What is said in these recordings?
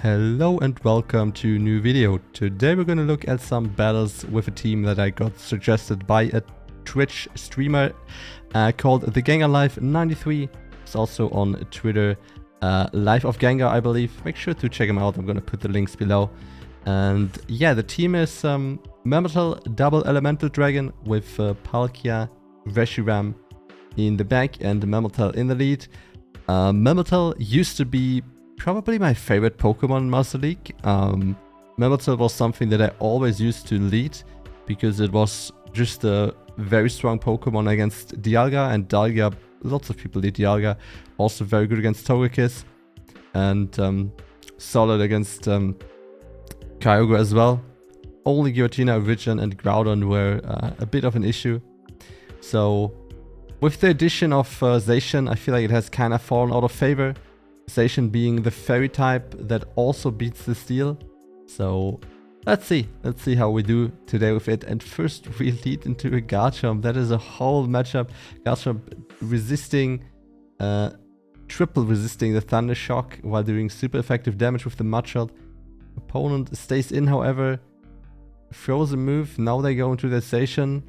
Hello and welcome to a new video. Today we're gonna look at some battles with a team that I got suggested by a Twitch streamer called The Gengar Life 93. It's also on Twitter, Life of Gengar, I believe. Make sure to check him out. I'm gonna put the links below. And yeah, the team is Mewtwo Double Elemental Dragon with Palkia, Reshiram in the back and Mewtwo in the lead. Mewtwo used to be probably my favorite Pokemon in Master League. Mewtwo was something that I always used to lead because it was just a very strong Pokemon against Dialga, and Dialga, lots of people lead Dialga, also very good against Togekiss, and solid against Kyogre as well. Only Giratina, Ridgeon and Groudon were a bit of an issue. So with the addition of Zacian, I feel like it has kind of fallen out of favor. Zacian being the fairy type that also beats the steel. So let's see how we do today with it. And first we lead into a Garchomp. That is a whole matchup. Garchomp resisting, triple resisting the Thunder Shock while doing super effective damage with the Mud Shot. Opponent stays in, however, throws a move. Now they go into the Zacian.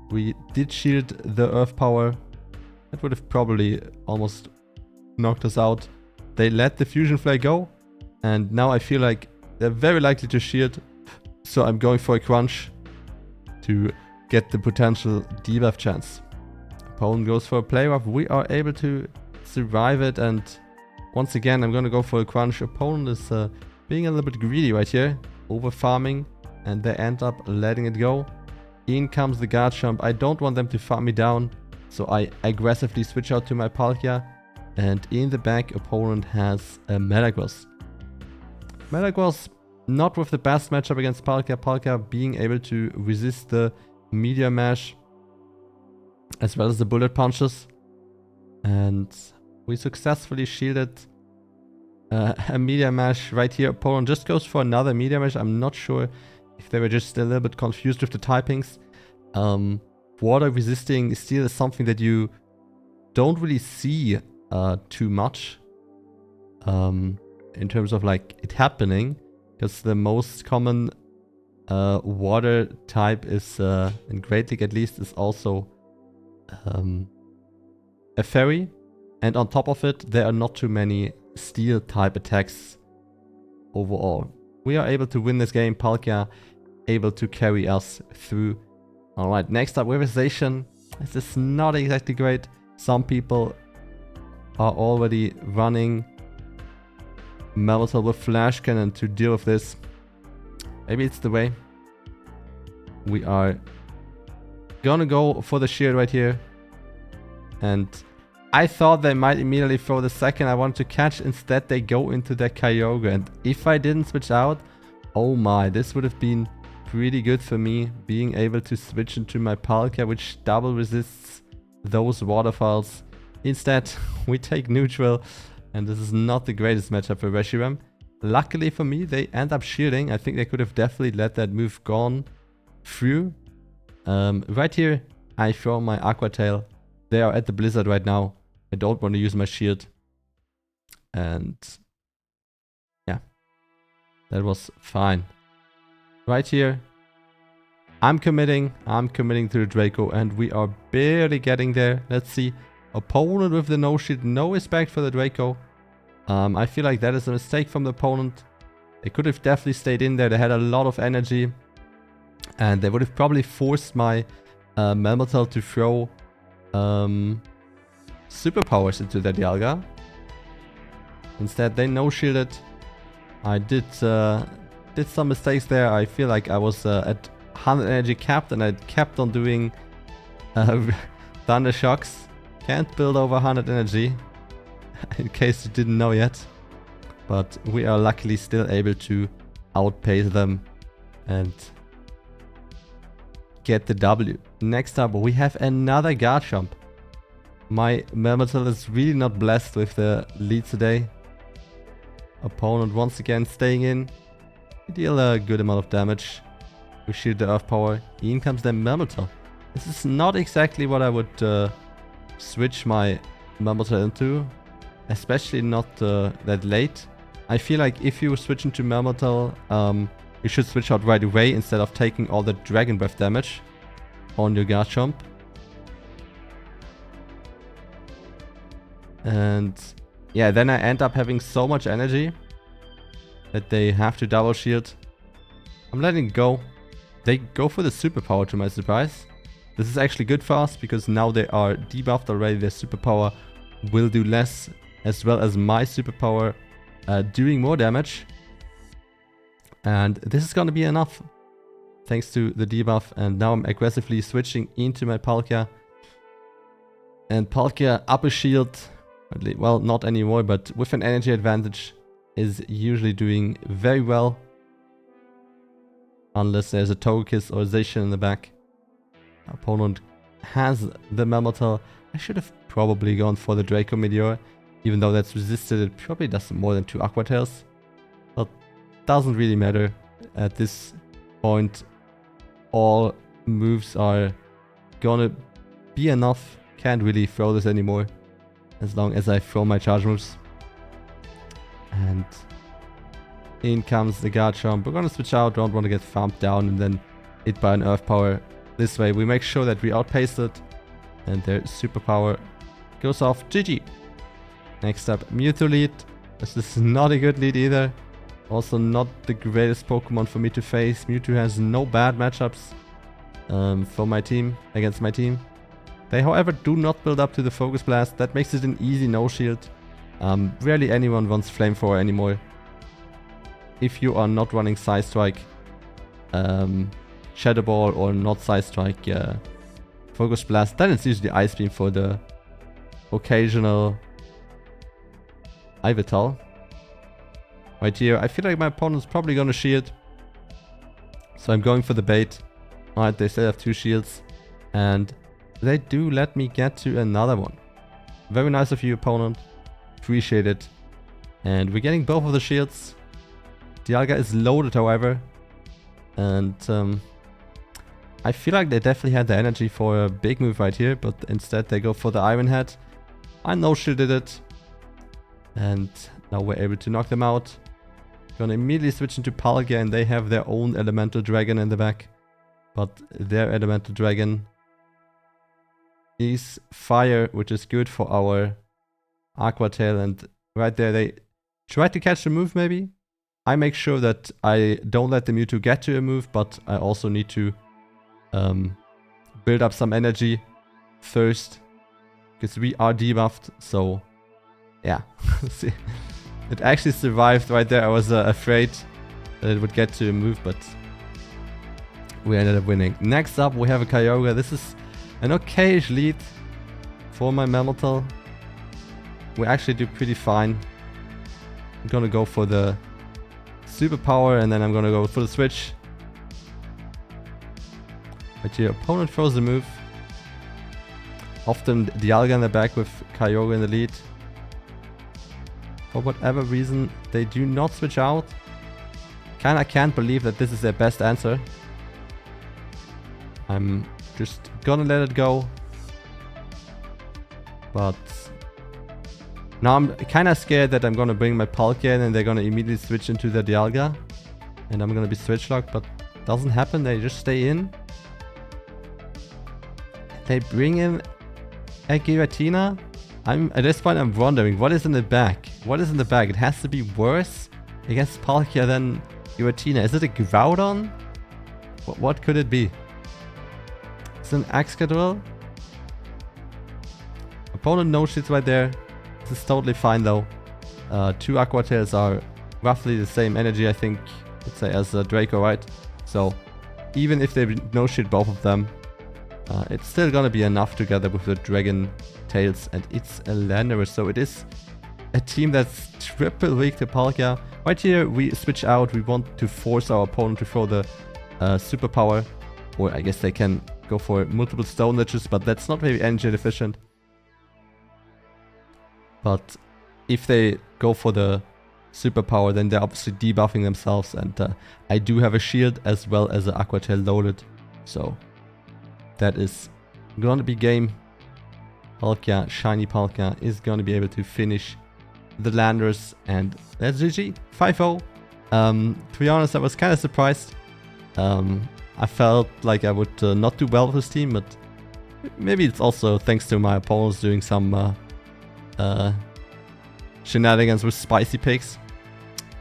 We did shield the Earth Power. That would have probably almost knocked us out. They let the Fusion Flare go, and now I feel like they're very likely to shield, so I'm going for a Crunch to get the potential debuff chance. Opponent goes for a Play Rough. We are able to survive it, and once again I'm gonna go for a Crunch. Opponent is being a little bit greedy right here, over farming, and they end up letting it go. In comes the Garchomp. I don't want them to farm me down, so I aggressively switch out to my Palkia. And in the back, opponent has a Metagross. Metagross not with the best matchup against Palkia. Palkia being able to resist the Meteor Mash as well as the Bullet Punches. And we successfully shielded a Meteor Mash right here. Opponent just goes for another Meteor Mash. I'm not sure if they were just a little bit confused with the typings. Water resisting steel is something that you don't really see too much in terms of like it happening, because the most common water type is in Great League at least is also a fairy, and on top of it there are not too many steel type attacks overall. We are able to win this game. Palkia able to carry us through. Alright, next up, Zacian. This is not exactly great. Some people are already running Mewtwo with Flash Cannon to deal with this. Maybe it's the way. We are gonna go for the shield right here. And I thought they might immediately throw the second I wanted to catch. Instead they go into their Kyogre. And if I didn't switch out, oh my, this would have been pretty good for me. Being able to switch into my Palkia, which double resists those waterfalls. Instead, we take neutral, and this is not the greatest matchup for Reshiram. Luckily for me, they end up shielding. I think they could have definitely let that move gone through. Right here, I throw my Aqua Tail. They are at the Blizzard right now. I don't want to use my shield. And yeah, that was fine. Right here, I'm committing to the Draco, and we are barely getting there. Let's see. Opponent with the no shield, no respect for the Draco. I feel like that is a mistake from the opponent. They could have definitely stayed in there. They had a lot of energy, and they would have probably forced my Mewtwo to throw superpowers into their Dialga. Instead, they no shielded. I did some mistakes there. I feel like I was at 100 energy capped, and I kept on doing Thunder Shocks. Can't build over 100 energy, in case you didn't know yet. But we are luckily still able to outpace them and get the W. Next up, we have another Garchomp. My Mewtwo is really not blessed with the lead today. Opponent once again staying in. We deal a good amount of damage. We shield the Earth Power. In comes the Mewtwo. This is not exactly what I would switch my Mewtwo into, especially not that late. I feel like if you switch into Melmetal, you should switch out right away instead of taking all the Dragon Breath damage on your Garchomp. And yeah, then I end up having so much energy that they have to double shield. I'm letting go. They go for the superpower to my surprise. This is actually good for us because now they are debuffed already. Their superpower will do less, as well as my superpower doing more damage. And this is gonna be enough thanks to the debuff. And now I'm aggressively switching into my Palkia. And Palkia up a shield. Well, not anymore, but with an energy advantage is usually doing very well. Unless there's a Togekiss or a Zacian in the back. Opponent has the Melmetal. I should have probably gone for the Draco Meteor. Even though that's resisted, it probably does more than 2 Aqua Tails. But doesn't really matter. At this point, all moves are gonna be enough. Can't really throw this anymore. As long as I throw my charge moves. And in comes the Garchomp. We're gonna switch out, don't want to get farmed down and then hit by an Earth Power. This way we make sure that we outpace it. And their superpower goes off. GG. Next up, Mewtwo lead. This is not a good lead either. Also not the greatest Pokemon for me to face. Mewtwo has no bad matchups for my team, against my team. They, however, do not build up to the Focus Blast. That makes it an easy no-shield. Rarely anyone wants Flamethrower anymore. If you are not running Side Strike, Shadow Ball, or not Side Strike, Focus Blast, then it's usually Ice Beam for the occasional Ivital. Right here, I feel like my opponent's probably gonna shield. So I'm going for the bait. Alright, they still have 2 shields. And they do let me get to another one. Very nice of you, opponent. Appreciate it. And we're getting both of the shields. Dialga is loaded, however. And I feel like they definitely had the energy for a big move right here. But instead they go for the Iron Head. I no-shielded it. And now we're able to knock them out. Gonna immediately switch into Palkia, and they have their own Elemental Dragon in the back. But their Elemental Dragon is fire, which is good for our Aqua Tail. And right there they try to catch the move maybe. I make sure that I don't let the Mewtwo get to a move, but I also need to build up some energy first. Because we are debuffed, so yeah. See, it actually survived right there. I was afraid that it would get to a move, but we ended up winning. Next up we have a Kyogre. This is an okayish lead for my Melmetal. We actually do pretty fine. I'm gonna go for the superpower and then I'm gonna go for the switch. But your opponent throws the move. Often Dialga in the back with Kyogre in the lead. For whatever reason, they do not switch out. Kinda can't believe that this is their best answer. I'm just gonna let it go. But now I'm kinda scared that I'm gonna bring my Palkia in and they're gonna immediately switch into the Dialga. And I'm gonna be switch locked, but doesn't happen. They just stay in. They bring in a Giratina. At this point I'm wondering, what is in the back? What is in the back? It has to be worse against Palkia than Giratina. Is it a Groudon? What could it be? It's an Excadrill. Opponent no-shits right there. This is totally fine though. 2 Aqua Tails are roughly the same energy, I think, let's say, as Draco, right? So even if they no-shit both of them, it's still gonna be enough together with the Dragon Tails, and it's a Landorus. So it is a team that's triple weak to Palkia. Right here we switch out. We want to force our opponent to throw the superpower, or I guess they can go for multiple Stone Liches, but that's not very energy efficient. But if they go for the superpower, then they're obviously debuffing themselves, and I do have a shield as well as an Aqua Tail loaded, so that is gonna be game. Palkia, shiny Palkia, is gonna be able to finish the landers, and that's GG, 5-0. To be honest, I was kind of surprised. I felt like I would not do well with this team, but maybe it's also thanks to my opponents doing some shenanigans with spicy picks.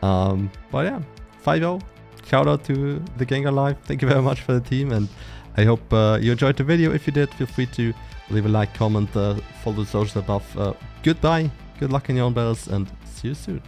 But yeah, 5-0. Shout out to the Gengar Live. Thank you very much for the team, and I hope you enjoyed the video. If you did, feel free to leave a like, comment, follow the socials above. Goodbye, good luck in your own battles, and see you soon.